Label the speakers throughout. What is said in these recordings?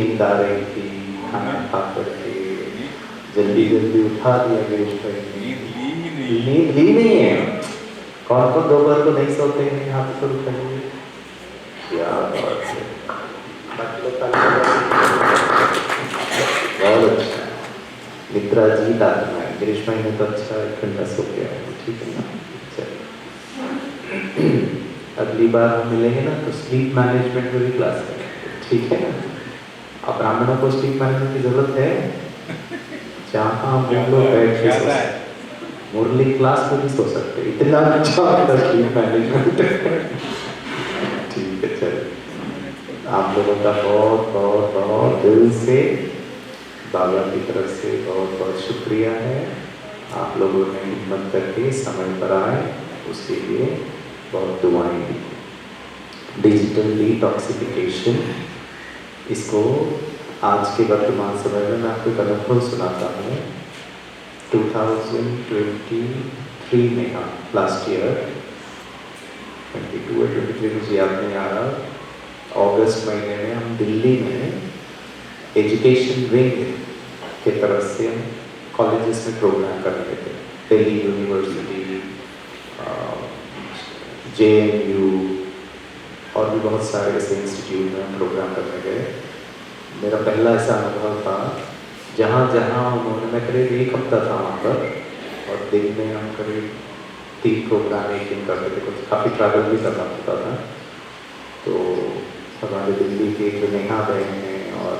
Speaker 1: नींद आ रही थी, खाना खा करके जल्दी जल्दी उठा दिया गिरीश भाई ने। नींद ली नहीं है। कौन कौन दोपहर को नहीं सोते हैं यहाँ पे शुरू करेंगे? क्या बात है, बाकी लोग बहुत अच्छा। निद्रा जीत आत्मा है। गिरीश भाई ने तो अच्छा 1 घंटा सो गया है, ठीक है ना? चलिए अगली बार हम मिलेंगे ना तो स्लीप मैनेजमेंट में भी क्लास करेंगे, ठीक है ना? अब ब्राह्मणों को स्लीप मैनेजमेंट की जरूरत है? जहाँ हम लोग बैठ के सो सकते, मुरली क्लास में भी सो सकते, इतना अच्छा स्लीप मैनेजमेंट। ठीक है, चलिए आप लोगों का बहुत बहुत बहुत दिल से बाबा की तरफ से बहुत बहुत शुक्रिया है। आप लोगों ने हिम्मत करके समय पर आए, उसके लिए बहुत दुआएं दी। डिजिटल डिटॉक्सिफिकेशन, इसको आज के वर्तमान समय में मैं आपको एक अनुभव सुनाता हूँ। 2023 में, हाँ लास्ट ईयर 22 या 23 मुझे याद नहीं आ रहा, अगस्त महीने में हम दिल्ली में एजुकेशन विंग के तरफ से हम कॉलेजेस में प्रोग्राम कर रहे थे। दिल्ली यूनिवर्सिटी, JNU और भी बहुत सारे ऐसे इंस्टीट्यूट में हम प्रोग्राम करने गए। मेरा पहला ऐसा अनुभव था जहाँ जहाँ उन्होंने, मैं करीब 1 हफ्ता था वहाँ पर और दिन में हम करीब 3 प्रोग्राम एक दिन करते थे, कुछ काफ़ी ट्रैवल भी करना पड़ता था। तो हमारे दिल्ली के जो नेहा बहन हैं और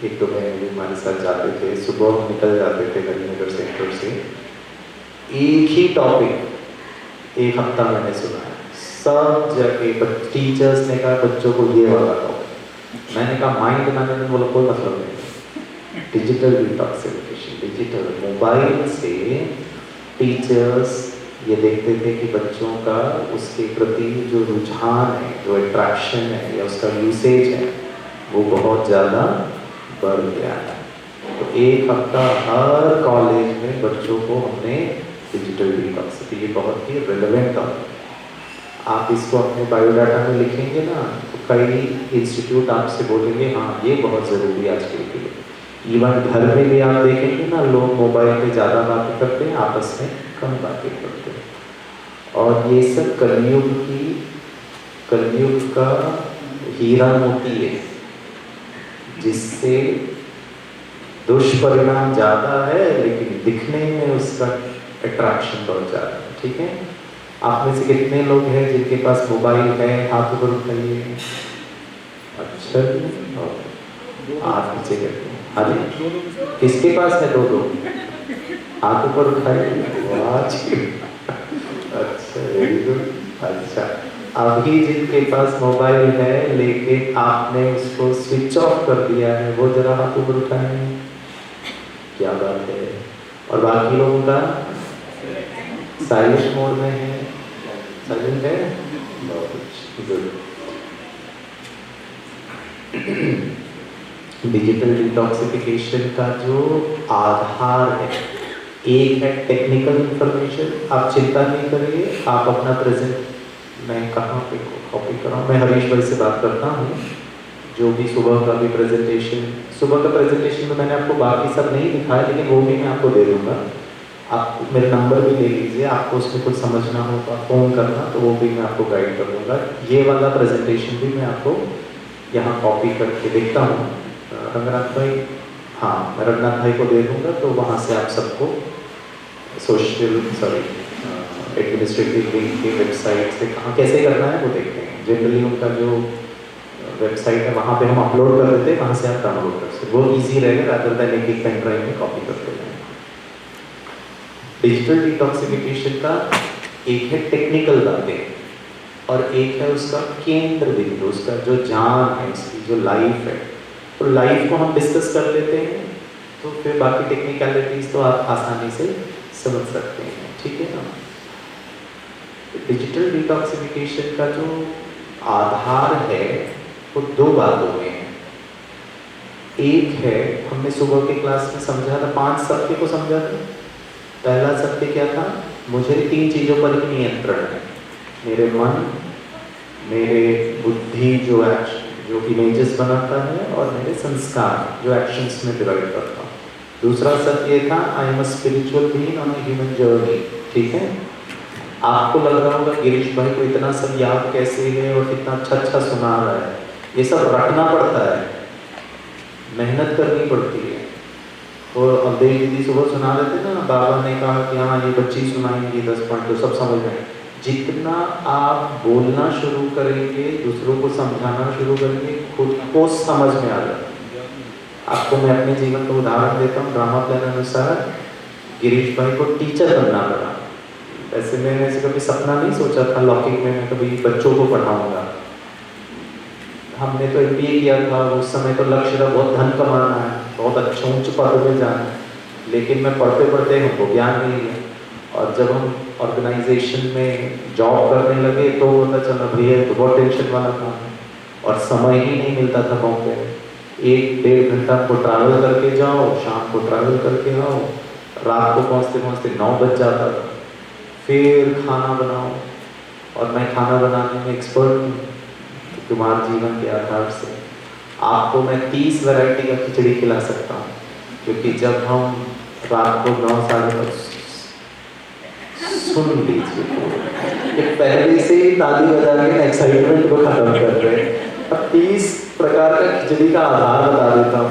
Speaker 1: एक दो बहन भी हमारे साथ जाते थे। सुबह हम निकल जाते थे नगर सेंटर से, एक ही टॉपिक 1 हफ्ता मैंने सुना है। सब जगह टीचर्स ने कहा बच्चों को ये वाला टॉपिक, मैंने कहा माइंड मैनेजमेंट, बोला कोई मतलब नहीं। डिजिटल डिटॉक्सिफिकेशन, डिजिटल मोबाइल से टीचर्स ये देखते थे कि बच्चों का उसके प्रति जो रुझान है, जो अट्रैक्शन है या उसका यूसेज है, वो बहुत ज़्यादा बढ़ गया है। तो 1 हफ्ता हर कॉलेज में बच्चों को हमने डिजिटल डिटॉक्सिफिकेशन, ये बहुत ही रिलेवेंट टॉपिक। आप इसको अपने बायोडाटा में लिखेंगे ना तो कई इंस्टीट्यूट आपसे बोलेंगे हाँ ये बहुत ज़रूरी है आज के लिए। इवन घर में भी आप देखेंगे ना, लोग मोबाइल पे ज़्यादा बातें करते हैं, आपस में कम बातें करते हैं। और ये सब कलयुग का हीरा मोती है, जिससे दुष्परिणाम ज़्यादा है लेकिन दिखने में उसका अट्रैक्शन बहुत ज़्यादा है, ठीक है? आप में से कितने लोग हैं जिनके पास मोबाइल है? हाथ ऊपर उठाइए। अच्छा, आप नीचे करते हैं। हाँ जी, किसके पास है? 2 हाथ ऊपर उठाइए। अच्छा, वेरी गुड। अच्छा, अभी जिनके पास मोबाइल है लेकिन आपने उसको स्विच ऑफ कर दिया है, वो जरा हाथ ऊपर उठाएं। क्या बात है। और बाकी लोगों का साइलेंट मोड में है, साइलेंट है, बहुत गुड। डिजिटल डिटॉक्सिफिकेशन का जो आधार है, एक है टेक्निकल इंफॉर्मेशन। आप चिंता नहीं करिए, आप अपना प्रेजेंट, मैं कहाँ पे कॉपी कर रहा हूँ, मैं हरीश भाई से बात करता हूँ। जो भी सुबह का भी प्रेजेंटेशन, सुबह का प्रेजेंटेशन में मैंने आपको बाकी सब नहीं दिखाया, लेकिन वो भी मैं आपको दे दूँगा। आप मेरा नंबर भी ले लीजिए, आपको उसमें कुछ समझना हो तो आप फ़ोन करना, तो वो भी मैं आपको गाइड कर दूँगा। ये वाला प्रेजेंटेशन भी मैं आपको यहाँ कॉपी करके देखता हूँ। रंगनाथ भाई, हाँ मैं रंगनाथ भाई को दे दूँगा, तो वहाँ से आप सबको एडमिनिस्ट्रेटिव विंग की वेबसाइट से कहाँ कैसे करना है वो देखते हैं। जनरली उनका जो वेबसाइट है वहाँ पे हम अपलोड कर देते हैं, वहाँ से आप डाउनलोड कर सकते, वो ईजी रहेगा रादर देन एक पेन ड्राइव में कॉपी करते हैं। डिजिटल डिटॉक्सिफिकेशन का एक है टेक्निकल बातें और एक है उसका केंद्र बिंदु, उसका जो जान है, उसकी जो लाइफ है। तो लाइफ को हम डिस्कस कर लेते हैं, तो फिर बाकी टेक्निकलिटीज तो आप आसानी से समझ सकते हैं, ठीक है ना? डिजिटल डिटॉक्सिफिकेशन का जो आधार है वो 2 बातों में है। एक है, हमने सुबह के क्लास में समझा था, 5 सत्य को समझा था। पहला सत्य क्या था? मुझे 3 चीज़ों पर ही नियंत्रण है, मेरे मन, मेरे बुद्धि जो जो इमेजेस बनाता है, और मेरे संस्कार जो एक्शंस में डिवाइड करता हूँ। दूसरा सत्य ये था, I am a spiritual being on a human journey. ठीक है, आपको लग रहा होगा गिरीश भाई को इतना सब याद कैसे है और कितना अच्छा अच्छा सुना रहा है। ये सब रटना पड़ता है, मेहनत करनी पड़ती है। और अवधेश दीदी सुबह सुना रहे थे ना, बाबा ने कहा कि हाँ ये बच्ची सुनाएंगी 10 पॉइंट, तो सब समझ में। जितना आप बोलना शुरू करेंगे, दूसरों को समझाना शुरू करेंगे, खुद को समझ में आ जाए। आपको मैं अपने जीवन का उदाहरण देता हूँ। ड्रामा प्लान अनुसार गिरीश भाई को टीचर बनना पड़ा। ऐसे मैंने ऐसे कभी सपना नहीं सोचा था लौकिक में मैं कभी बच्चों को पढ़ाऊंगा। हमने तो MBA किया था, उस समय तो लक्ष्य था बहुत धन कमाना है, बहुत अच्छे ऊंच पद में जाना है। लेकिन मैं पढ़ते पढ़ते हमको ज्ञान नहीं है, और जब हम ऑर्गेनाइजेशन में जॉब करने लगे तो पता चला भैया तो बहुत टेंशन वाला काम है, और समय ही नहीं मिलता था गाँव पे। 1-1.5 घंटा को ट्रैवल करके जाओ, शाम को ट्रैवल करके आओ, रात को पहुँचते पहुँचते 9 बज जाता था। फिर खाना बनाओ, और मैं खाना बनाने में एक्सपर्ट हूँ। कुमार जीवन के आधार से आपको मैं 30 वैरायटी का खिचड़ी खिला सकता हूँ, क्योंकि जब हम रात को 9-9:30 सुन लीजिए, ये पहले से ही ताली बजा के एक्साइटमेंट को खत्म कर रहे हैं। अब 30 प्रकार का खिचड़ी का आधार बता देता हूँ।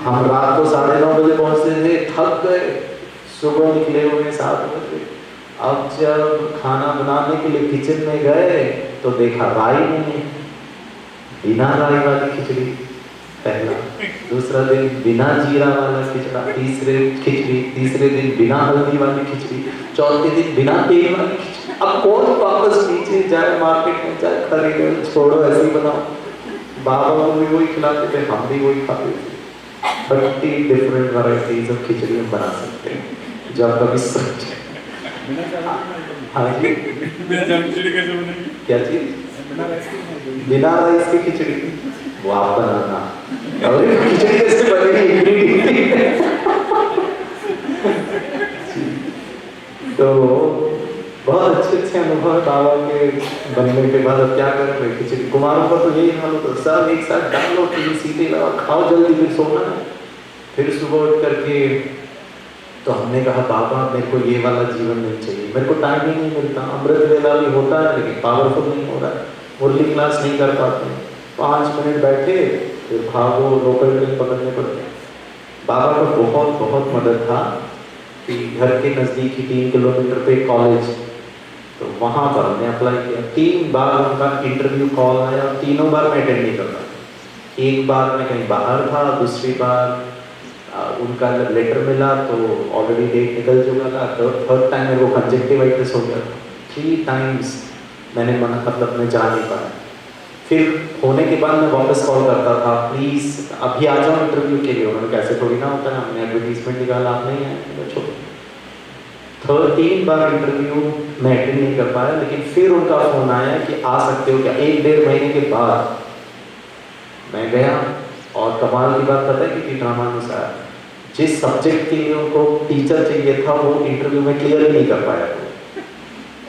Speaker 1: हम रात को 9:30 बजे पहुँचते थे, थक गए, सुबह निकले हुए 7 बजे। अब जब खाना बनाने के लिए किचन में गए तो देखा राई नहीं, बिना राई वाली खिचड़ी पहला। दूसरा दिन बिना जीरा वाला खिचड़ा, तीसरे दिन बिना हल्दी वाली खिचड़ी, चौथे दिन बिना तेल वाली खिचड़ी। अब कौन वापस नीचे जाए, मार्केट में जाए खरीदे, छोड़ो ऐसे ही बनाओ। बाबा को भी वही खिलाते थे, हम भी वही खाते थे। 30 डिफरेंट वैरायटीज ऑफ खिचड़ी हम बना सकते हैं, जो आप कभी सोचे। हाँ जी, क्या चीज? बिना राइस की खिचड़ी, वो आप बनाना। और खिचड़ी कैसे बनेगी? तो बहुत अच्छे अनुभव है बाबा के बनने के बाद। अब क्या कर रहे खिचड़ी, कुमारों का तो यही हाल होता है, सब एक साथ डालो, सीधे लगाओ, खाओ जल्दी, फिर सोना है। फिर सुबह उठ करके तो हमने कहा बाबा मेरे को ये वाला जीवन नहीं चाहिए, मेरे को टाइम ही नहीं मिलता। अमृत वेला भी होता है लेकिन पावरफुल नहीं हो रहा है, मुरली क्लास नहीं कर पाते, 5 मिनट बैठे फिर भागो, लोकल ट्रेन पकड़ने पड़ते। बाबा का बहुत बहुत मदद था कि घर के नज़दीक ही 3 किलोमीटर पे कॉलेज, तो वहाँ पर हमने अप्लाई किया। 3 बार उनका इंटरव्यू कॉल आया, तीनों बार मैं अटेंड नहीं करता। एक बार मैं कहीं बाहर था, दूसरी बार उनका जब लेटर मिला तो ऑलरेडी डेट निकल चुका था। थर्ड टाइम मेरे को कंजक्टिवाइटिस हो गया। 3 टाइम्स मैंने मना, मतलब मैं जा नहीं पाया। फिर होने के बाद मैं वापस कॉल करता था, प्लीज़ अभी आ जाओ इंटरव्यू के लिए। उन्होंने कैसे थोड़ी ना होता है, हमने एडवर्टीजमेंट निकाला, आप नहीं आए, छोड़ो। 3 बार इंटरव्यू मैं अटेंड नहीं कर पाया, लेकिन फिर उनका फ़ोन आया कि आ सकते हो क्या। 1-1.5 महीने के बाद मैं गया, और कमाल की बात पता है कि ड्रामा अनुसार जिस सब्जेक्ट के लिए उनको टीचर चाहिए था वो इंटरव्यू में क्लियर ही नहीं कर पाया था।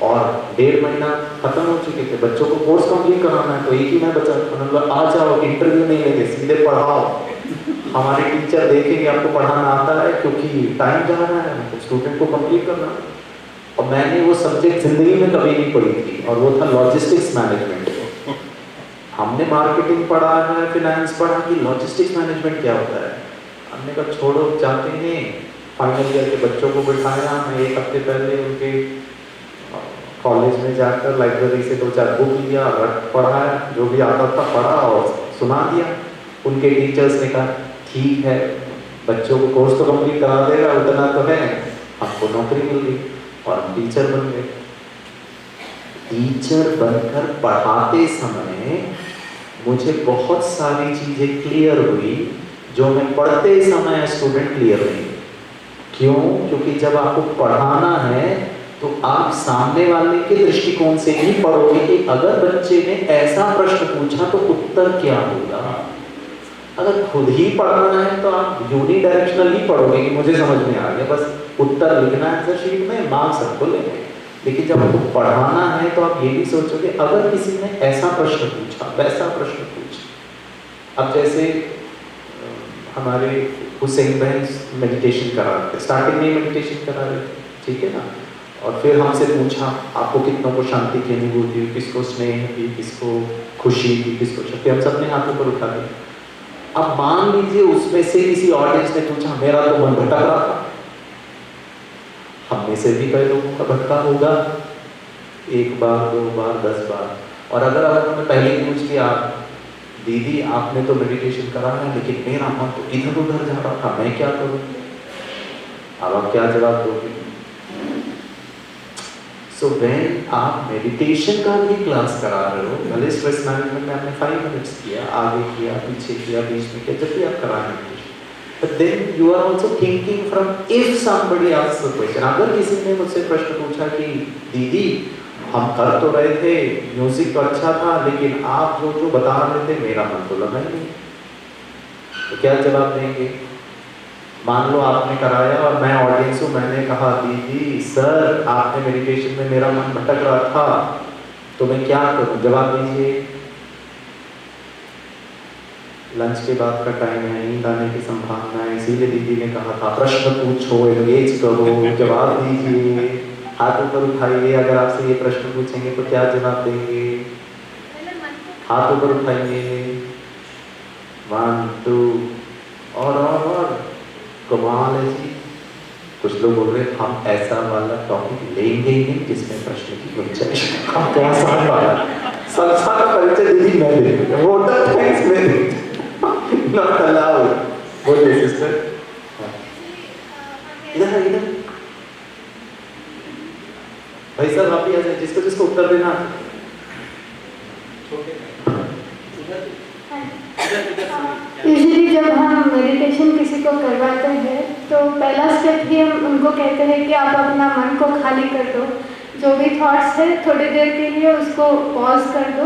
Speaker 1: और 1.5 महीना खत्म हो चुके थे, बच्चों को कोर्स कंप्लीट कराना है, तो एक ही मैं बचा। उन्होंने आ जाओ, इंटरव्यू नहीं लेंगे, सीधे पढ़ाओ, हमारे टीचर देखेंगे आपको पढ़ाना आता है, क्योंकि टाइम जा रहा है, तो स्टूडेंट को कंप्लीट करना। और मैंने वो सब्जेक्ट जिंदगी में कभी नहीं पढ़ी थी, और वो था लॉजिस्टिक्स मैनेजमेंट। हमने मार्केटिंग पढ़ा है, फाइनेंस पढ़ा, कि लॉजिस्टिक्स मैनेजमेंट क्या होता है। हमने कहा छोड़ो, जाते हैं। फाइनल ईयर के बच्चों को बिठाया, मैं 1 हफ्ते पहले उनके कॉलेज में जाकर लाइब्रेरी से 2-4 बुक लिया, पढ़ाया, जो भी आता था पढ़ा और सुना दिया। उनके टीचर्स ने कहा ठीक है, बच्चों को कोर्स तो कंप्लीट करा देगा, उतना तो है, हमको नौकरी मिल गई और हम टीचर बन गए। टीचर बनकर पढ़ाते समय मुझे बहुत सारी चीज़ें क्लियर हुई जो मैं पढ़ते समय स्टूडेंट क्लियर नहीं। क्यों? क्योंकि जब आपको पढ़ाना है तो आप सामने वाले के दृष्टिकोण से ही पढ़ोगे कि अगर बच्चे ने ऐसा प्रश्न पूछा तो उत्तर क्या होगा। अगर खुद ही पढ़ना है तो आप यूनिडायरेक्शनल ही पढ़ोगे कि मुझे समझ में आ गया, बस उत्तर लिखना है आंसर शीट में, मार्क्स सबको लेंगे। लेकिन जब आपको पढ़ाना है तो आप ये भी सोचोगे अगर किसी ने ऐसा प्रश्न पूछा, वैसा प्रश्न पूछा, अब जैसे हमारे हुसैन बहन मेडिटेशन करा रहे थे, स्टार्टिंग में मेडिटेशन करा रहे थे, ठीक है ना, और फिर हमसे पूछा आपको कितनों को शांति की अनुभूति हुई, किसको स्नेह की, किसको खुशी की, किसको शक्ति, हम सबने हाथों पर उठा दिया। अब मान लीजिए उसमें से किसी ऑडियंस ने पूछा मेरा तो मन भटक रहा था, हम में से भी कई लोगों का भटका होगा, 1 बार 2 बार 10 बार। और अगर आप उन्होंने पहले ही पूछ लिया दीदी आपने तो मेडिटेशन करा है लेकिन मेरा मन तो इधर उधर जा रहा था, मैं क्या करूं, अब आप क्या जवाब दोगे? सो व्हेन आप मेडिटेशन का भी क्लास करा रहे हो, भले स्ट्रेस मैनेजमेंट में आपने 5 मिनट्स किया, आगे किया, पीछे किया, बीच में किया, जब भी आप करा रहे हैं, but then you are also thinking from if somebody asks a question। अगर किसी ने मुझसे प्रश्न पूछा कि दीदी हम कर तो रहे थे, म्यूजिक तो अच्छा था, लेकिन आप जो जो बता रहे थे मेरा मन तो लगा ही नहीं, तो क्या जवाब देंगे? मान लो आपने कराया और मैं ऑडियंस हूँ, मैंने कहा दीदी सर आपने मेडिटेशन में मेरा मन भटक रहा था, तो मैं क्या करूँ? जवाब दीजिए। लंच के बाद का टाइम है, नींद आने की संभावना है, इसीलिए दीदी ने कहा था प्रश्न पूछो, एंगेज करो, जवाब दीजिए, हाथ ऊपर उठाइए। अगर आपसे ये प्रश्न पूछेंगे तो क्या जवाब देंगे? हाथ ऊपर उठाइए, 1 2 और कमाल है जी। कुछ लोग बोल रहे हैं हम ऐसा वाला टॉपिक लेंगे ही नहीं जिसमें प्रश्न की गुंजाइश। हम क्या आसान वाला संसार परिचय दीदी मैं दे दूंगा, वोटर थैंक्स मैं दे दूंगा, नॉट अलाउड। बोलिए सिस्टर, इधर इधर भाई साहब आप ही आ जाए, जिसको जिसको उत्तर देना।
Speaker 2: यूजुअली जब हम मेडिटेशन किसी को करवाते हैं तो पहला स्टेप ही हम उनको कहते हैं कि आप अपना मन को खाली कर दो, जो भी थॉट्स है थोड़ी देर के लिए उसको पॉज कर दो,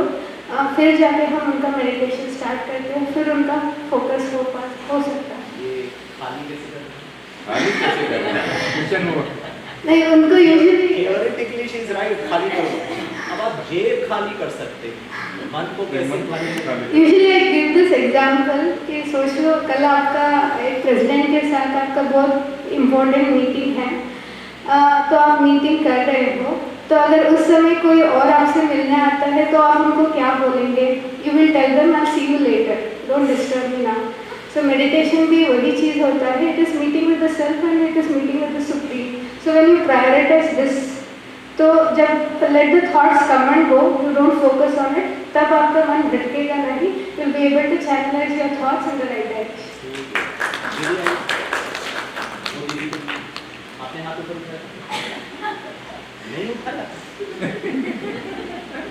Speaker 2: फिर जाके हम उनका मेडिटेशन स्टार्ट करते हैं, फिर उनका फोकस हो सकता है।
Speaker 3: ये खाली कैसे करना?
Speaker 2: नहीं, उनको usually
Speaker 3: theoretically she is right, खाली करो। अब आप जेब खाली कर सकते हैं, मन को कैसे खाली?
Speaker 2: Usually I give this example कि सोच लो कल आपका एक प्रेसिडेंट के साथ आपका बहुत इम्पोर्टेंट मीटिंग है, तो आप मीटिंग कर रहे हो, तो अगर उस समय कोई और आपसे मिलने आता है तो आप उनको क्या बोलेंगे? You will tell them I see you later, don't disturb me now. So meditation भी वही चीज़ होता है, it is meeting with the self and it is meeting with the supreme. So when you prioritize this, तो जब let the thoughts come and go, you don't focus on it, तब आपका मन भटकेगा नहीं, you will be able to channelize your thoughts in the right direction.
Speaker 3: आपने हाथ ऊपर उठाया नहीं उठाया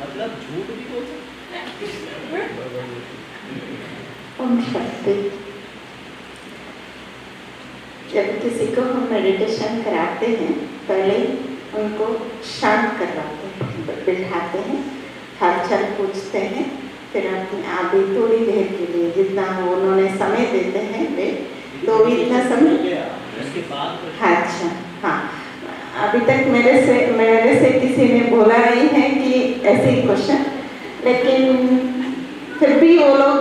Speaker 3: मतलब झूठ भी बोल सकते।
Speaker 4: ओम शांति। जब किसी को हम मेडिटेशन कराते हैं, पहले उनको शांत करवाते हैं, बिठाते हैं, हालचाल पूछते हैं, फिर अपने आप भी थोड़ी देर के लिए जितना उन्होंने समय देते हैं वे, तो इतना समय
Speaker 3: उसके बाद
Speaker 4: अच्छा हाँ, अभी तक मेरे से किसी ने बोला नहीं है कि ऐसे क्वेश्चन, लेकिन फिर भी वो लोग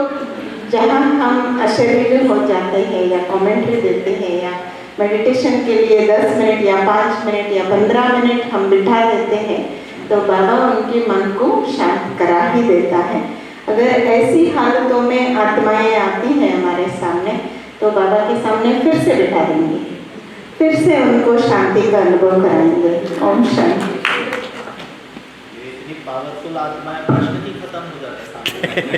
Speaker 4: जहाँ हम अशरीर हो जाते हैं या कमेंट्री देते हैं या मेडिटेशन के लिए 10 मिनट या 5 मिनट या 15 मिनट हम बिठा देते हैं, तो बाबा उनके मन को शांत करा ही देता है। अगर ऐसी हालतों में आत्माएं आती हैं हमारे सामने, तो बाबा के सामने फिर से बिठा देंगे, फिर से उनको शांति का अनुभव कराएंगे। ओम शांति।
Speaker 3: इतनी पावरफुल आत्माएं, प्रश्न ही खत्म हो जाते हैं।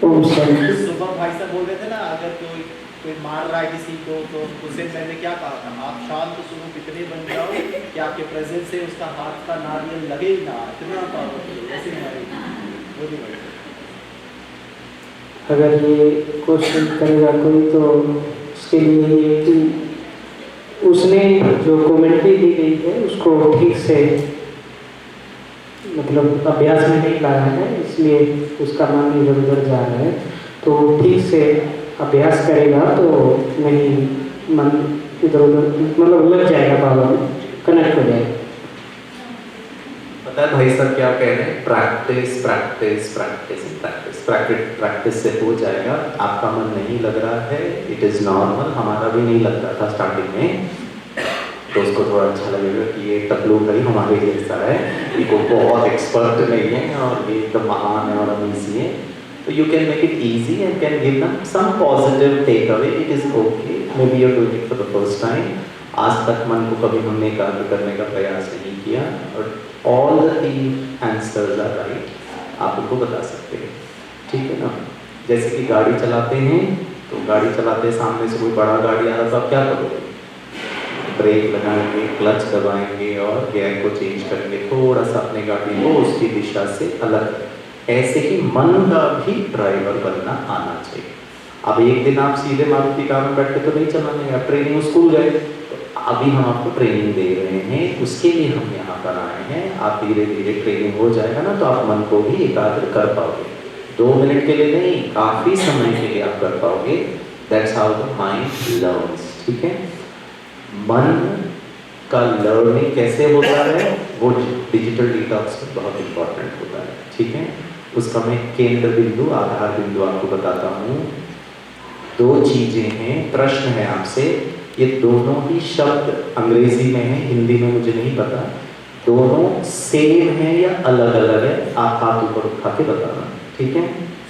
Speaker 4: ओम शांति।
Speaker 3: सुबह भाई साहब बोल रहे थे ना, अगर कोई मार रहा है किसी को, तो उसे मैंने क्या कहा था, आप शांत सुनो, कितने बन जाओ कि आपके प्रेजेंस से उसका हाथ का नारियल लगे ही ना, इतना पावरफुल ऐसे हमारे।
Speaker 5: अगर ये क्वेश्चन करेगा कोई तो उसके लिए ये कि उसने जो कमेंट्री दी गई है उसको ठीक से मतलब अभ्यास में नहीं लाया है, इसलिए उसका मन इधर उधर जा रहा है। तो ठीक से अभ्यास करेगा तो नहीं मन इधर उधर मतलब लग जाएगा, बाबा में कनेक्ट हो जाएगा।
Speaker 1: लगता है भाई साहब क्या कह रहे हैं, practice practice practice practice practice practice से हो जाएगा। आपका मन नहीं लग रहा है, इट इज़ नॉर्मल, हमारा भी नहीं लगता था स्टार्टिंग में, तो उसको थोड़ा अच्छा लगेगा कि ये टकलू भाई हमारे जैसा है, ये कोई बहुत एक्सपर्ट नहीं है और ये एकदम महान है और अमीजी है। तो you can make it easy and can give them some positive take away, it is okay, maybe you are doing it for the first time. आज तक मन को कभी हमने एकाग्र करने का प्रयास नहीं किया और all the 3 answers are right, आप उनको बता सकते हैं, ठीक है ना। जैसे कि गाड़ी चलाते हैं, तो गाड़ी चलाते सामने से कोई बड़ा गाड़ी आ रहा तो आप क्या करोगे, ब्रेक लगाएंगे, क्लच दबाएंगे और गियर को चेंज करेंगे, थोड़ा सा अपने गाड़ी को उसकी दिशा से अलग। ऐसे ही मन का भी ड्राइवर बनना आना चाहिए। अब एक दिन आप सीधे मारुति कार में बैठ के तो नहीं चलाने, आप ट्रेनिंग स्कूल गए, तो अभी हम आपको ट्रेनिंग दे रहे हैं, उसके लिए हम यहाँ पर आए हैं। आप धीरे धीरे ट्रेनिंग हो जाएगा ना, तो आप मन को भी एकाग्र कर पाओगे। 2 मिनट के लिए नहीं, काफ़ी समय के लिए आप कर पाओगे। That's how the mind learns, ठीक है। मन का लर्निंग कैसे होता है, वो डिजिटल डिटॉक्स में बहुत इंपॉर्टेंट होता है, ठीक है। उसका मैं केंद्र बिंदु, आधार बिंदु आपको बताता हूँ। 2 चीज़ें हैं, प्रश्न है आपसे, ये दोनों ही शब्द अंग्रेजी में है, हिंदी में मुझे नहीं पता, दोनों सेम है या अलग अलग है, आप हाथ ऊपर उठा के बताना, ठीक है।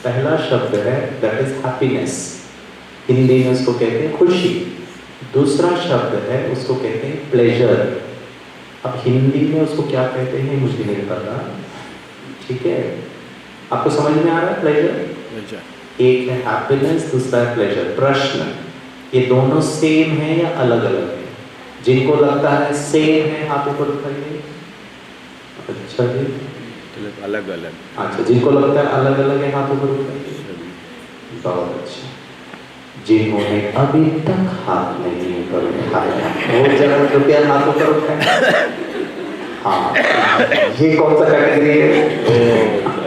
Speaker 1: पहला शब्द है दैट इज हैप्पीनेस, हिंदी में उसको कहते हैं खुशी। दूसरा शब्द है उसको कहते हैं प्लेजर। अब हिंदी में उसको क्या कहते हैं मुझे नहीं पता, ठीक है। आपको समझ में आ रहा है प्लेजर? एक है हैप्पीनेस, दूसरा है प्लेजर। प्रश्न, ये दोनों सेम है या अलग अलग है? जिनको लगता है सेम है हाथ ऊपर उठाइए। अच्छा जी,
Speaker 6: अलग अलग।
Speaker 1: अच्छा, जिनको लगता है अलग अलग है हाथ ऊपर उठाइए। बहुत अच्छा। जिन्होंने अभी तक हाथ नहीं ऊपर उठाया वो जरा कृपया हाथ ऊपर उठाएं। हाँ, ये कौन सा कैटेगरी है?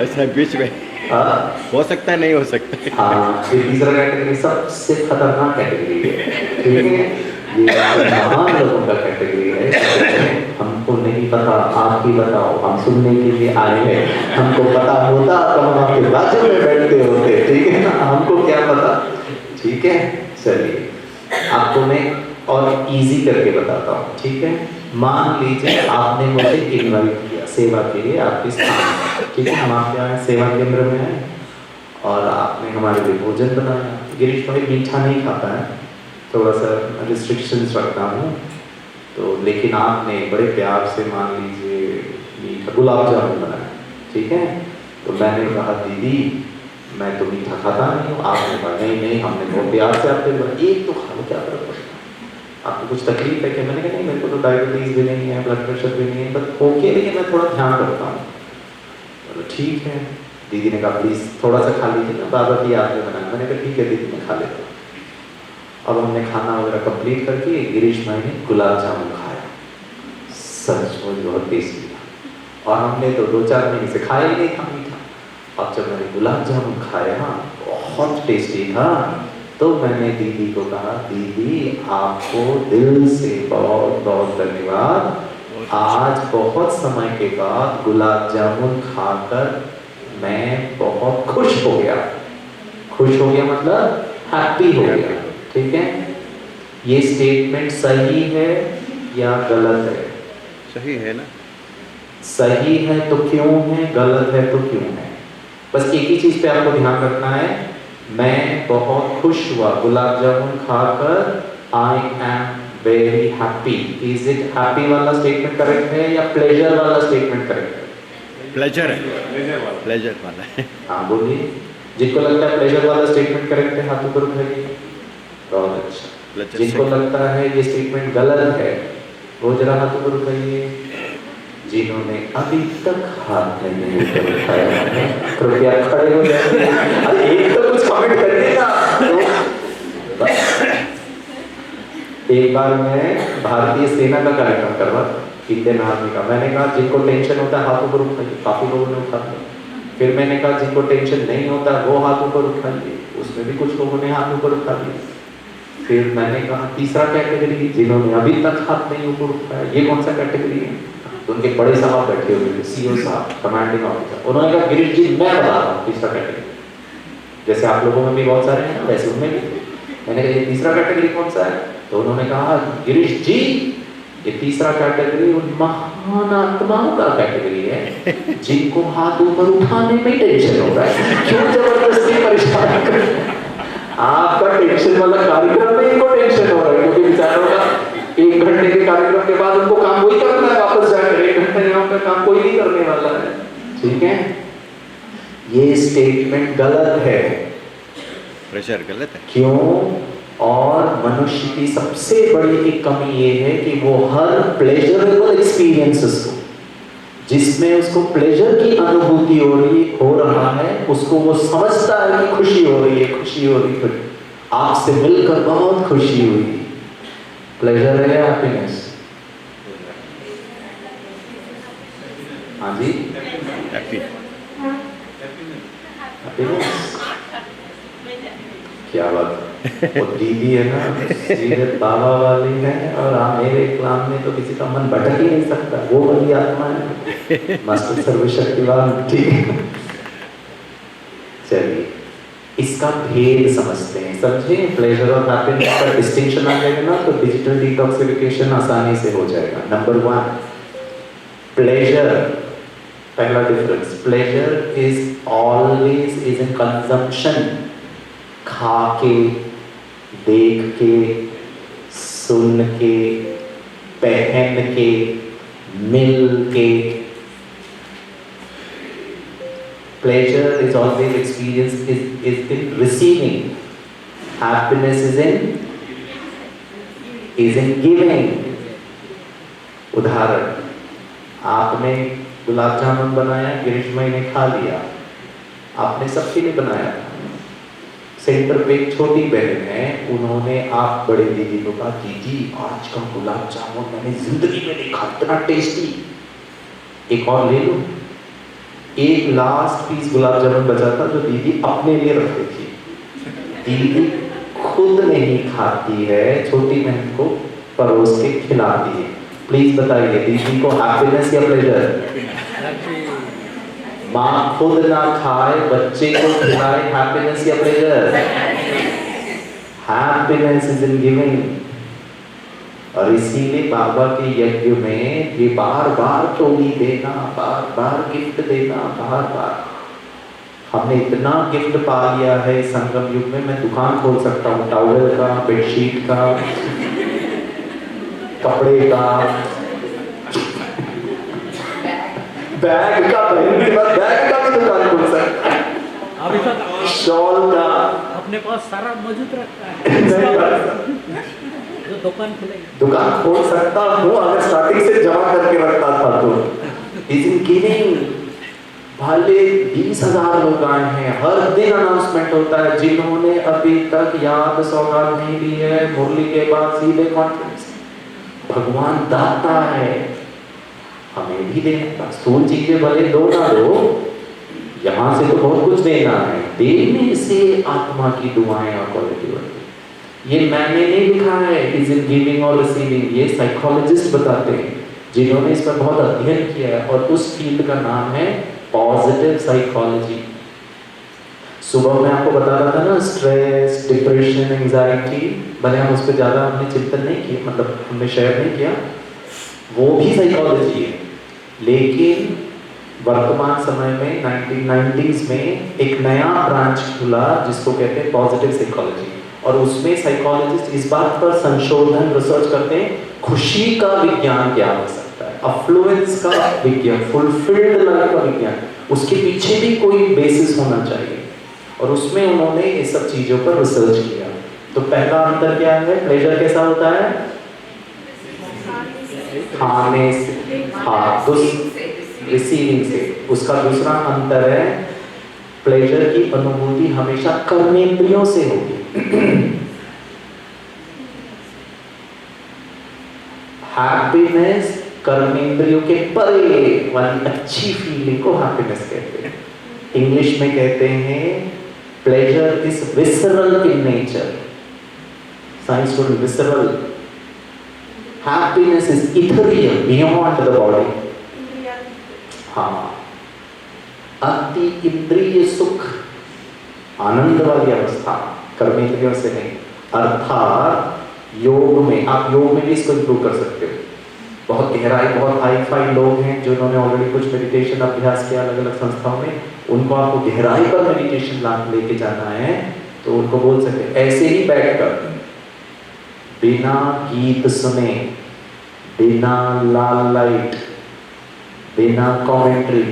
Speaker 6: ऐसा बीच में हो सकता है, नहीं हो सकता है।
Speaker 1: हाँ, ये तीसरा कैटेगरी सबसे खतरनाक कैटेगरी है, ठीक है। ये महान लोगों का कैटेगरी है। हमको नहीं पता, आप ही बताओ, हम सुनने के लिए आए हैं। हमको पता होता तो हम आपके बाजू में बैठते होते, ठीक है ना, हमको क्या पता, ठीक है। चलिए आपको मैं और इजी करके बताता हूँ, ठीक है। मान लीजिए आपने मुझे इनवाइट किया सेवा के लिए आपके स्थान, ठीक है। हम आपके यहाँ सेवा केंद्र में हैं और आपने हमारे लिए भोजन बनाया। गिरीश भाई मीठा नहीं खाता है, थोड़ा सा रिस्ट्रिक्शंस रखता हूँ, तो लेकिन आपने बड़े प्यार से मान लीजिए मीठा गुलाब जामुन बनाया, ठीक है। तो मैंने कहा दीदी मैं तो मीठा खाता नहीं हूँ, आपने कहा नहीं नहीं हमने बहुत प्यार से आपके लिए एक तो खा लो, क्या फर्क पड़ता है, आपको कुछ तकलीफ है क्या? मैंने कहा नहीं, मेरे को तो डायबिटीज़ भी नहीं है, ब्लड प्रेशर भी नहीं है, बस ओके, लेकिन मैं थोड़ा ध्यान रखता हूँ। चलो ठीक है। दीदी ने कहा प्लीज़ थोड़ा सा खा लीजिए ना, बाबा की याद में बनाया। मैंने कहा ठीक है दीदी मैं खा लेता हूँ। अब हमने खाना वगैरह कंप्लीट करके गिरीश भाई ने गुलाब जामुन खाया, सचमुच बहुत टेस्टी था और हमने तो 2-4 महीने से खाया ही नहीं था मीठा। अब जब मैंने गुलाब जामुन खाया बहुत टेस्टी था, तो मैंने दीदी को कहा दीदी आपको दिल से बहुत बहुत धन्यवाद, आज बहुत समय के बाद गुलाब जामुन खाकर मैं बहुत खुश हो गया। खुश हो गया मतलब हैप्पी हो गया, ठीक है। ये स्टेटमेंट सही है या गलत है?
Speaker 6: सही है ना।
Speaker 1: सही है तो क्यों है, गलत है तो क्यों है? बस एक ही चीज पे आपको ध्यान रखना है, मैं बहुत खुश हुआ गुलाब जामुन खाकर, I am very happy. Is it happy वाला स्टेटमेंट करेक्ट है या प्लेजर वाला स्टेटमेंट करेक्ट है?
Speaker 6: प्लेजर है, प्लेजर वाला है।
Speaker 1: हाँ बोलिए, जिनको लगता है प्लेजर वाला स्टेटमेंट करेक्ट है हाथ ऊपर उठाइए। बहुत अच्छा। जिनको लगता है ये स्टेटमेंट गलत है वो जरा हाथ ऊपर उठाइए। जिन्होंने अभी तक हाथ नहीं ऊपर उठाया कृपया खड़े हो जाइए। एक तो कुछ कमेंट करिएगा। एक बार मैं भारतीय सेना का कार्यक्रम कर रहा, इंडियन आर्मी का। मैंने कहा जिनको टेंशन होता है हाथ ऊपर उठाइए, काफी लोगों ने उठा लिया। फिर मैंने कहा जिनको टेंशन नहीं होता वो हाथ ऊपर उठाइए, उसमें भी कुछ लोगों ने हाथ ऊपर उठा लिया। फिर मैंने कहा तीसरा कैटेगरी, जिन्होंने अभी तक हाथ नहीं ऊपर उठाया, ये कौन सा कैटेगरी है? तो उनके बड़े साहब बैठे हुए थे, सीईओ साहब, कमांडिंग ऑफिसर। उन्होंने कहा गिरीश जी मैं बता रहा हूँ तीसरा कैटेगरी, जैसे आप लोगों में भी बहुत सारे हैं ना वैसे उनमें भी। मैंने कहा ये तीसरा कैटेगरी कौन सा है? तो उन्होंने कहा गिरीश जी ये तीसरा कैटेगरी उन महान आत्माओं का कैटेगरी है जिनको हाथ ऊपर उठाने में टेंशन हो रहा है। क्यों जबरदस्ती परेशान कर, आपका टेंशन वाला कार्यक्रम में इनको टेंशन हो रहा है, क्योंकि बेचारों का 1 घंटे के कार्यक्रम के बाद उनको काम वही करना है, वापस जाकर 1 घंटे यहाँ पे काम कोई नहीं करने वाला है। ठीक है, ये स्टेटमेंट गलत है।
Speaker 6: प्रेशर गलत है
Speaker 1: क्यों? और मनुष्य की सबसे बड़ी एक कमी ये है कि वो हर प्लेजरेबल एक्सपीरियंसेस को, जिसमें उसको प्लेजर की अनुभूति हो रहा है, उसको वो समझता है कि खुशी हो रही है, खुशी हो रही है, आपसे मिलकर बहुत खुशी हुई, प्लेजर है या हैप्पीनेस? हाँ जी,
Speaker 6: हैप्पी
Speaker 1: हैप्पीनेस। क्या बात है, वो दीदी है ना सीधे बाबा वाली है, और मेरे क्लाम में तो किसी का मन भटक ही नहीं सकता, वो वाली आत्मा है, मास्टर सर्वशक्तिवान। ठीक है, चलिए इसका भेद समझते हैं, समझे? प्लेजर और हैप्पीनेस का डिस्टिंक्शन आ जाएगा ना, तो डिजिटल डिटॉक्सिफिकेशन आसानी से हो जाएगा। नंबर 1, प्लेजर, पहला difference, pleasure is always is in consumption, खा के, देख के, सुन के, पहन के, मिल के। Pleasure is always experienced is in receiving. Happiness is in giving. उदाहरण, आपने गुलाब जामुन बनाया, गिरीश भाई ने खा लिया, आपने सबके लिए बनाया। सेंटर पे एक छोटी बहन है, उन्होंने आप बड़े दीदी को कहा दीदी आज का गुलाब जामुन मैंने जिंदगी में देखा, इतना टेस्टी, एक और ले लो। एक लास्ट पीस गुलाब जामुन बचा था जो दीदी अपने लिए रखती थी, दीदी खुद नहीं खाती है, छोटी बहन को परोस के खिलाती है। प्लीज बताइए दीदी को हैप्पीनेस या प्लेजर? माँ खुद ना खाए बच्चे को खिलाए, हैप्पीनेस या pleasure? Happiness is in giving. और इसीलिए बाबा के यज्ञ में ये बार बार टोली देना, बार बार गिफ्ट देना, बार बार। हमने इतना गिफ्ट पा लिया है इस संगम युग में, मैं दुकान खोल सकता हूँ, टॉवल का, बेडशीट का, कपड़े का, बैग का, बैग का भी दुकान खोल सकता है,
Speaker 7: अभी तक
Speaker 1: शॉल का
Speaker 7: अपने पास सारा मौजूद रखता है, जो दुकान खुलेगी,
Speaker 1: दुकान खोल सकता हूँ अगर स्टार्टिंग से जमा करके रखता था तो। Is in giving. भले 20,000 लोग आए हैं, हर दिन अनाउंसमेंट होता है, जिन्होंने अभी तक याद सौगात नहीं दी है, मुरली के बाद सीधे कॉन्फ्रेंस। भगवान दाता है, हमें भी देना, स्थूल चीजें भले दो ना दो, यहाँ से तो बहुत कुछ देना है, देने से आत्मा की दुआएं और क्वालिटी बढ़ती है। ये मैंने नहीं लिखा है, इज इन गिविंग और रिसीविंग, ये साइकोलॉजिस्ट बताते हैं जिन्होंने इस पर बहुत अध्ययन किया है, और उस फील्ड का नाम है पॉजिटिव साइकोलॉजी। सुबह मैं आपको बता रहा था ना, स्ट्रेस, डिप्रेशन, एंजाइटी, भले हम उस पर ज़्यादा हमने चिंतन नहीं किया, मतलब हमने शेयर नहीं किया, वो भी साइकोलॉजी है। लेकिन वर्तमान समय में 1990s में एक नया ब्रांच खुला जिसको कहते हैं पॉजिटिव साइकोलॉजी, और उसमें साइकोलॉजिस्ट इस बात पर संशोधन रिसर्च करते हैं, खुशी का विज्ञान क्या हो सकता है, अफ्लुएंस का विज्ञान, फुलफिल्ड लाइफ का विज्ञान, उसके पीछे भी कोई बेसिस होना चाहिए, और उसमें उन्होंने ये सब चीजों पर रिसर्च किया। तो पहला अंतर क्या है? प्लेजर कैसा होता है? खाने से, हाँ, रिसीविंग से। उसका दूसरा अंतर है, प्लेजर की अनुभूति हमेशा कर्मेंद्रियों से होगी, हैप्पीनेस कर्मेंद्रियों के परे वाली अच्छी फीलिंग को हैप्पीनेस कहते हैं। इंग्लिश में कहते हैं pleasure is visceral in nature, science student, visceral. Happiness is ethereal, beyond the body. हाँ, अति इंद्रिय सुख, आनंद वाली अवस्था, कर्मेंद्रियों से नहीं। अर्थात योग में, आप योग में भी इसको इंप्रूव कर सकते हो। बहुत गहराई, बहुत हाई फाई लोग हैं जिन्होंने ऑलरेडी कुछ मेडिटेशन अभ्यास किया अलग अलग संस्थाओं में, उनको आपको गहराई पर मेडिटेशन लेके जाना है तो उनको बोल सकते हैं ऐसे ही बैठकर, बिना गीत सुने, बिना लाल लाइट, बिना कमेंट्री,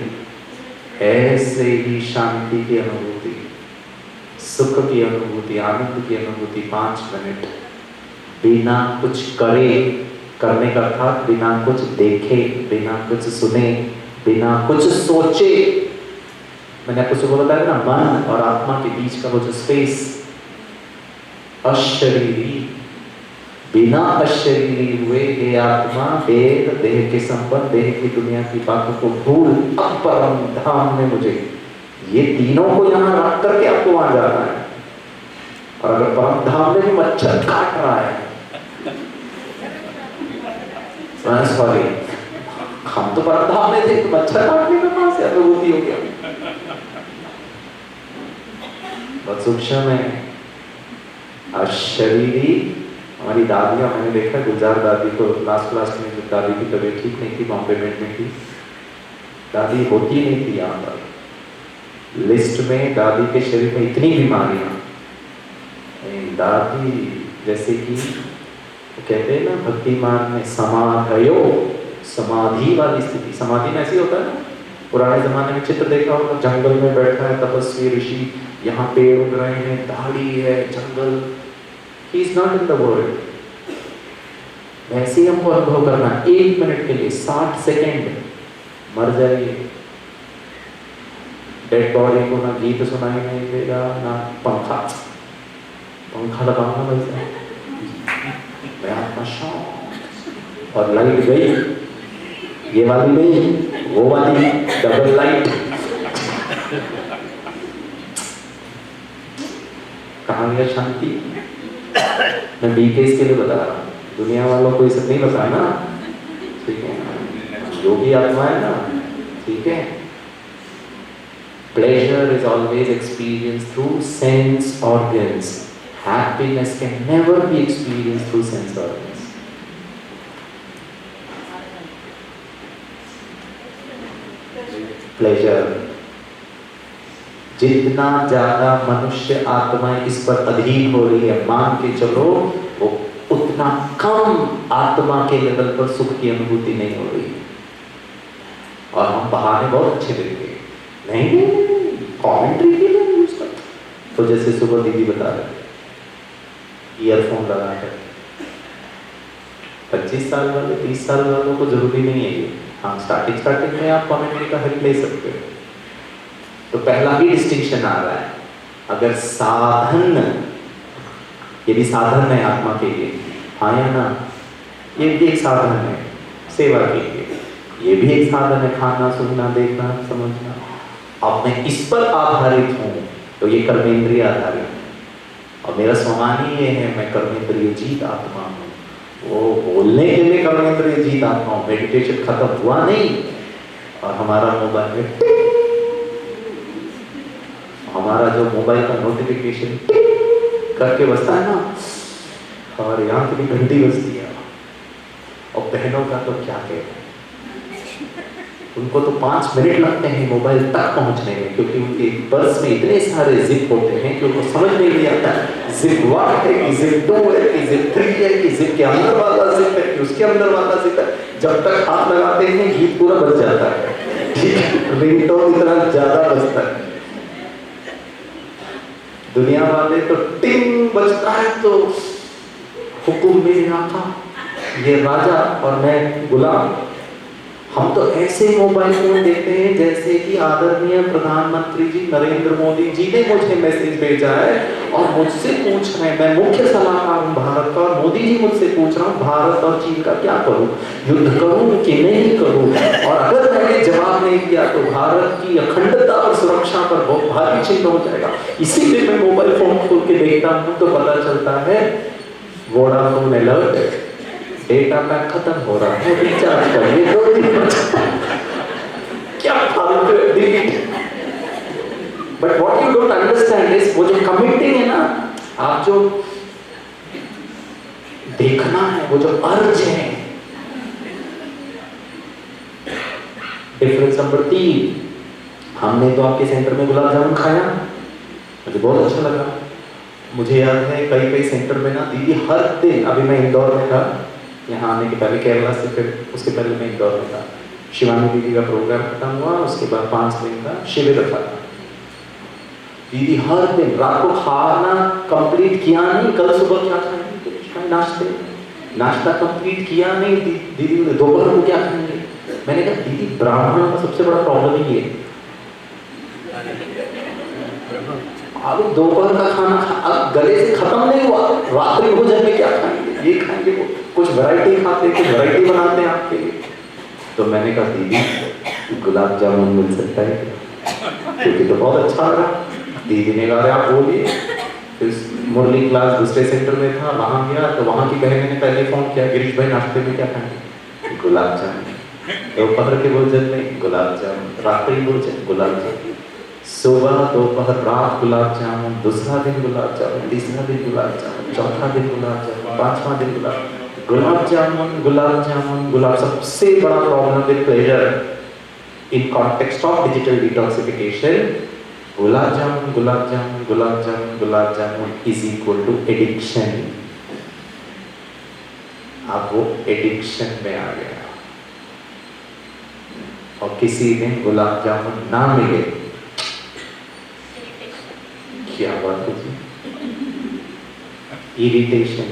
Speaker 1: ऐसे ही शांति की अनुभूति, सुख की अनुभूति, आनंद की अनुभूति 5 मिनट, बिना कुछ करने का था, बिना कुछ देखे, बिना कुछ सुने, बिना कुछ सोचे। मैंने आपको सुबह बताया ना, मन और आत्मा के बीच का वो जो स्पेस, अशरीरी, बिना अशरीरी हुए हे आत्मा, वेद, देह के संबंध, देह की दुनिया की बातों को भूल, अब परम धाम में मुझे, ये तीनों को यहाँ रख करके आपको वहां जाना है। और अगर परम धाम में भी मच्छर काट रहा है, सॉरी, हम तो परम धाम में थे, तो मच्छर काटने में कहां से अनुभूति हो गया? बहुत सूक्ष्म है। अशरीरी, हमारी दादियां, मैंने देखा गुलजार दादी को लास्ट क्लास में, जब दादी की तबीयत ठीक नहीं थी, बॉम्बे में थी, दादी होती नहीं थी यहाँ पर लिस्ट में, दादी के शरीर में इतनी बीमारियां, दादी जैसे कि कहते हैं ना भक्ति मार्ग में समाधयो, समाधि वाली स्थिति। समाधि में ऐसी होता है ना, पुराने जमाने में चित्र देखा होगा, जंगल में बैठा है तपस्वी ऋषि, यहाँ पेड़ उग रहे हैं, पहाड़ी है, जंगल, he is not in the world. वैसे ही हमको अनुभव करना, 1 मिनट के लिए 60 सेकेंड मर जाइए, डेड बॉडी को ना गीत सुनाई नहीं देगा, ना पंखा लगाऊंगा वैसे, मैं आत्मा शांत, और लाइट गई, ये वाली नहीं, वो वाली डबल लाइट, कहाँ गया शांति? मैं बीकेस के लिए बता रहा हूँ, दुनिया वालों को ये सब नहीं बता ना, ठीक है? जो भी आत्मा है ना, ठीक है? Pleasure is always experienced through sense organs. Happiness can never be experienced through sense organs. Pleasure. जितना ज्यादा मनुष्य आत्माएं इस पर अधीन हो रही है, मान के चलो, वो उतना कम आत्मा के लेवल पर सुख की अनुभूति नहीं हो रही। और हम बहाने बहुत अच्छे देते हैं, नहीं कमेंट्री के लिए यूज करते। तो जैसे सुबह दीदी बता रहे, ईयरफोन लगा कर 25 साल वाले, 30 साल वालों को जरूरी नहीं है ये। हाँ, स्टार्टिंग में आप कमेंट्री का हेल्प ले सकते हो। तो पहला ही डिस्टिंक्शन आ रहा है, अगर साधन, ये भी साधन है आत्मा के लिए, हाँ या ना? ये भी एक साधन है सेवा के लिए, ये भी एक साधन है, खाना, सुनना, देखना, समझना। अब मैं इस पर आधारित हूँ तो ये कर्मेंद्रिय आधारित है, और मेरा स्वमान ही ये है, मैं कर्मेंद्रिय जीत आत्मा हूँ। वो बोलने के लिए कर्मेंद्रिय जीत आत्मा हूँ, मेडिटेशन खत्म हुआ नहीं, और हमारा मोबाइल में हमारा जो मोबाइल का नोटिफिकेशन करके बजता है ना, हमारे यहाँ की भी घंटी बजती है। और बहनों का तो क्या कहना, उनको तो 5 मिनट लगते हैं मोबाइल तक पहुंचने में, क्योंकि उनके पर्स में इतने सारे जिप होते हैं कि उनको समझ नहीं आता जिप 1 है कि जिप 2 है कि जिप 3 है कि जिप के अंदर वाला जिप है कि उसके अंदर वाला जिप है। जब तक हाथ लगाते हैं गीत पूरा बज जाता है, ठीक है? रिंगटोन इतना ज्यादा बजता है। दुनिया वाले तो टिंग बजता है तो हुकुम मेरे आका, ये राजा और मैं गुलाम। हम तो ऐसे मोबाइल फोन देते हैं जैसे कि आदरणीय प्रधानमंत्री जी नरेंद्र मोदी जी ने मुझे मैसेज भेजा है और मुझसे पूछ रहे हैं, मैं मुख्य सलाहकार हूँ भारत का, और मोदी जी मुझसे पूछ रहा हूँ भारत और चीन का क्या करूँ, युद्ध करूँ कि नहीं करूँ, और अगर मैंने जवाब नहीं दिया तो भारत की अखंडता और सुरक्षा पर बहुत भारी चिन्ह हो जाएगा। इसीलिए मैं मोबाइल फोन खोल के देखता हूँ तो पता चलता है वोडाफोन अलर्ट, डेटा पैक खत्म हो रहा है, रिचार्ज करिए 2 दिन बचा। क्या delete. But what you don't understand is वो जो कमिटिंग है ना, आप जो देखना है, वो जो अर्ज है। डिफरेंस नंबर 3, हमने तो आपके सेंटर में गुलाब जामुन खाया, मुझे बहुत अच्छा लगा। मुझे याद है कई कई सेंटर में ना दीदी हर दिन, अभी मैं इंदौर में था यहाँ आने के पहले, केरला से फिर उसके पहले मैं इंदौर में था, शिवानी दीदी का प्रोग्राम खत्म हुआ, उसके बाद 5 दिन का शिविर रखा था। दीदी हर दिन रात को खाना कंप्लीट किया नहीं, कल सुबह क्या खाएंगे, नाश्ता कंप्लीट किया नहीं, दीदी दोपहर को क्या खाएंगे। मैंने कहा दीदी ब्राह्मणों का सबसे बड़ा प्रॉब्लम ही है, आप दोपहर का खाना गले से खत्म नहीं हुआ, रात्रि भोजन में क्या खाएंगे, ये खाएंगे, वो कुछ वैरायटी खाते हैं, कुछ वैरायटी बनाते हैं आपके लिए। तो मैंने कहा दीदी गुलाब जामुन मिल सकता है, क्योंकि तो बहुत अच्छा लगा। दीदी ने कहा आप बोलिए। फिर मुरली क्लास दूसरे सेंटर में था, वहाँ गया तो वहाँ की बहन ने पहले फोन किया, गिरीश भाई नाश्ते में क्या खाएंगे, गुलाब जामुन। दोपहर के भोजन में गुलाब जामुन, रात्रि भोजन गुलाब जामुन, सुबह दोपहर रात गुलाब जामुन, दूसरा दिन गुलाब जामुन, तीसरा दिन गुलाब जामुन, चौथा दिन गुलाब जामुन, 5वां दिन गुलाब जामुन, गुलाब जामुन, गुलाब। सबसे बड़ा problem with pleasure in context of digital detoxification, gulab jamun gulab jamun gulab jamun gulab jamun is equal to addiction. अब वो एडिक्शन में आ गया और किसी दिन गुलाब जामुन ना मिले, क्या बात है जी, इरिटेशन।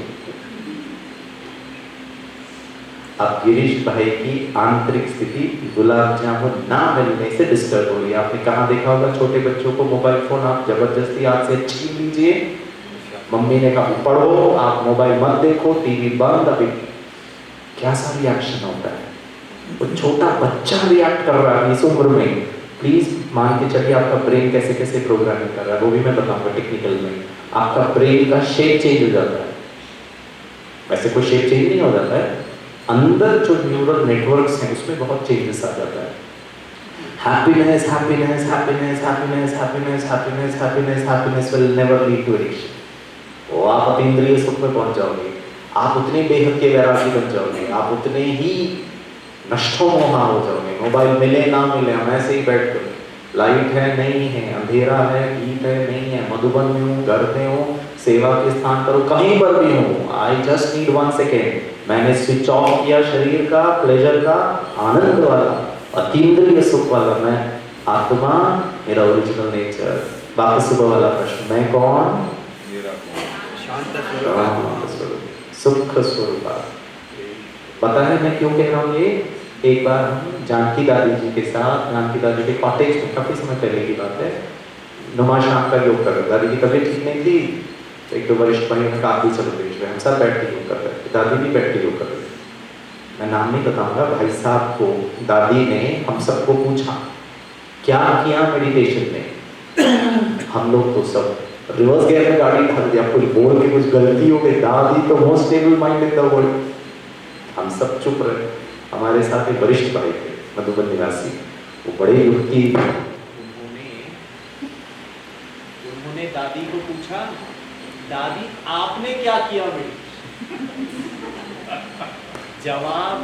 Speaker 1: अब गिरीश भाई की आंतरिक स्थिति गुलाब जामुन ना मिलने से डिस्टर्ब हो रही है। आपने कहाँ देखा होगा छोटे बच्चों को मोबाइल फोन आप जबरदस्ती हाथ से छीन लीजिए, मम्मी ने कहा पढ़ो, आप मोबाइल मत देखो, टीवी बंद। अभी क्या सा रिएक्शन होता है, वो छोटा बच्चा रिएक्ट कर रहा है इस उम्र में। प्लीज मान के चलिए आपका ब्रेन कैसे कैसे प्रोग्रामिंग कर रहा है, वो भी मैं बताऊंगा टेक्निकल में। आपका ब्रेन का शेप चेंज हो जाता है, वैसे कोई शेप चेंज नहीं हो जाता है, अंदर जो न्यूरल नेटवर्क्स हैं उसमें बहुत चेंजेस आ जाता है। Happiness happiness happiness happiness happiness happiness happiness happiness will never lead to addiction. वो आप अतीन्द्रिय सुख में पहुंच जाओगे, आप उतने बेहद के वैरागी बन जाओगे, आप उतने ही नष्टों मोहा हो जाओगे। मोबाइल मिले ना मिले, हम ऐसे ही बैठ कर, लाइट है नहीं है, अंधेरा है गीत है नहीं है, मधुबन में हूँ, घर में हूँ, सेवा के स्थान पर हूँ, कहीं पर भी हूँ, आई जस्ट नीड 1 सेकेंड, मैंने स्विच ऑफ किया शरीर का, प्लेजर का, आनंद वाला, अतीन्द्रिय सुख वाला, मैं आत्मा, मेरा ओरिजिनल नेचर। वापस सुबह वाला प्रश्न, मैं कौन, सुख स्वरूप। पता है मैं क्यों कह रहा हूँ ये? एक बार हम जानकी दादी जी के साथ, जानकी दादी के कॉटेज में, काफी समय पहले की बात है, नुमा शाम का योग कर रहे, दादी की तबीयत ठीक नहीं थी, तो एक दो वरिष्ठ भाई ने कहा चलो बीच में हम सब बैठ के योग कर रहे थे, दादी भी बैठ के योग कर रहे थे। मैं नाम नहीं बताऊंगा, भाई साहब को दादी ने हम सबको पूछा क्या किया मेडिटेशन में। हम लोग तो सब रिवर्स गियर में गाड़ी ढाल दी, आपको बोल के कुछ गलती हो गई, दादी तो most stable mind in the world. हम सब चुप रहे। हमारे साथ एक वरिष्ठ भाई थे मधुबन निवासी, वो बड़े युक्ति,
Speaker 3: उन्होंने दादी को पूछा, दादी आपने क्या किया मेडिटेशन? जवाब,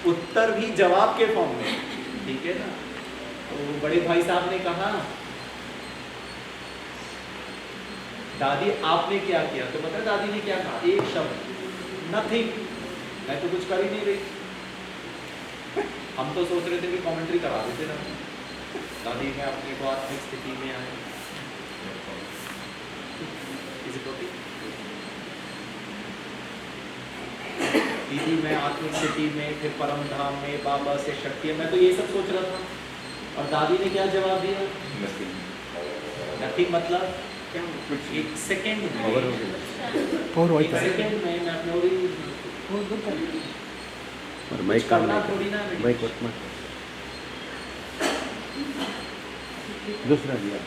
Speaker 3: उत्तर भी जवाब के फॉर्म में, ठीक है ना। तो बड़े भाई साहब ने कहा दादी आपने क्या किया? तो पता दादी ने क्या कहा? एक शब्द, नथिंग, मैं तो कुछ कर ही नहीं रही। हम तो सोच रहे थे कि कमेंट्री करा देते ना, दादी में अपने को आत्मिक स्थिति में आए। दीदी मैं आत्मिक स्थिति में, फिर परम धाम में, बाबा से शक्ति, मैं तो ये सब सोच रहा था। और दादी ने क्या जवाब दिया? नथिंग मतलब क्या? एक सेकेंड में, एक सेकेंड में मैं अपने
Speaker 6: और माइक काम
Speaker 3: थोड़ी ना,
Speaker 6: माइक मत दूसरा दिया।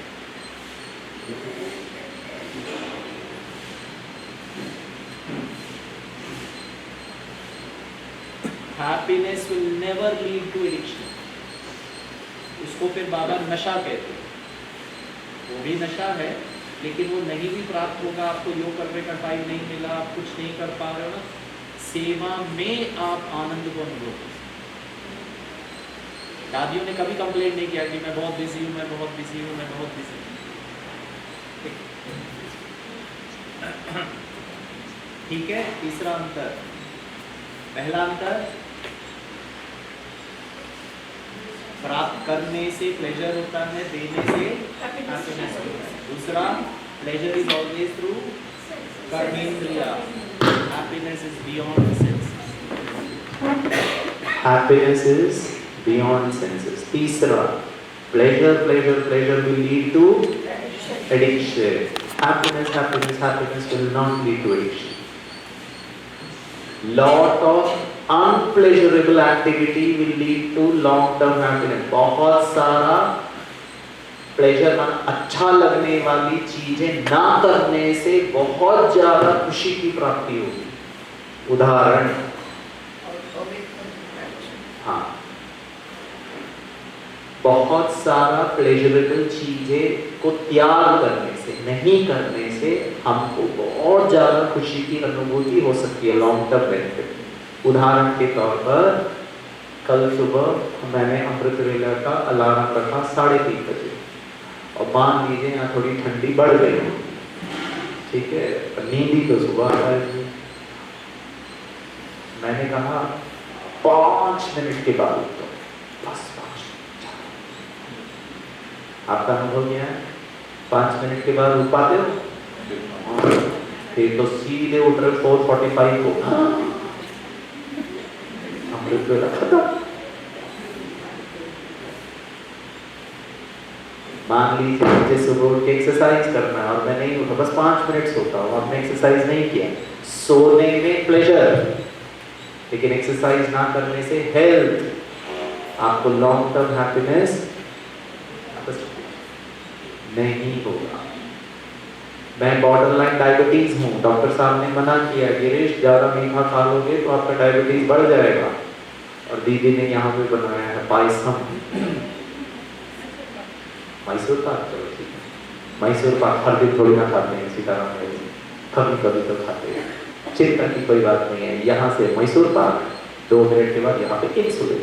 Speaker 3: Happiness will never lead to addiction. उसको फिर बाबा नशा कहते हैं। वो भी नशा है, लेकिन वो नहीं भी प्राप्त होगा, आपको योग करने का टाइम नहीं मिला, आप कुछ नहीं कर पा रहे हो ना, सेवा में आप आनंद को अनुभव कर सकते। दादियों ने कभी कंप्लेंट नहीं किया कि मैं बहुत बिजी हूँ, मैं बहुत बिजी हूँ, मैं बहुत बिजी हूँ। ठीक है। तीसरा अंतर, पहला अंतर प्राप्त करने से प्लेजर होता है, देने से हैप्पीनेस होता है। दूसरा, प्लेजर इज ऑलवेज थ्रू कर्मेंद्रिया, happiness is beyond senses.
Speaker 1: Happiness is beyond senses. तीसरा, pleasure will lead to addiction. Happiness will not lead to addiction. Lot of unpleasurable activity will lead to long-term happiness. बहुत सारा pleasure अच्छा लगने वाली चीजें ना करने से बहुत ज्यादा खुशी की प्राप्ति होगी। उदाहरण, हाँ, बहुत सारा प्लेजरेबल चीजें को त्याग करने से, नहीं करने से हमको बहुत ज्यादा खुशी की अनुभूति हो सकती है, लॉन्ग टर्म बेनिफिट। उदाहरण के तौर पर, कल सुबह मैंने अमृत वेला का अलार्म रखा 3:30 बजे, और मान लीजिए यहाँ थोड़ी ठंडी बढ़ गई, ठीक है, नींद ही तो सुबह आएगी। मैंने कहा 5 मिनट के बाद उठो, बस 5 मिनट। आपका अनुभव क्या है? 5 मिनट के बाद उठ पाते हो? फिर तो सीधे उठ रहे 4:45 को, अमृत वेला खत्म। मान लीजिए मुझे सुबह उठ के एक्सरसाइज करना है और मैं नहीं उठा, बस 5 मिनट सोता हूँ, आपने एक्सरसाइज नहीं किया। सोने में प्लेजर, लेकिन एक्सरसाइज ना करने से हेल्थ, आपको लॉन्ग टर्म हैप्पीनेस नहीं होगा। मैं बॉर्डरलाइन डायबिटीज हूँ, डॉक्टर साहब ने मना किया, गिरीश ज्यादा मीठा खा लोगे तो आपका डायबिटीज बढ़ जाएगा। और दीदी ने यहाँ पे बनाया है पायसम, मैसूर पाक, चलो ठीक है, मैसूर पाक हर दिन थोड़ी ना खाते हैं, सीताराम कभी कभी तो खाते हैं, चिंता की कोई बात नहीं है। यहाँ से मैसूर पाक, 2 मिनट के बाद यहाँ पे इंसुलिन।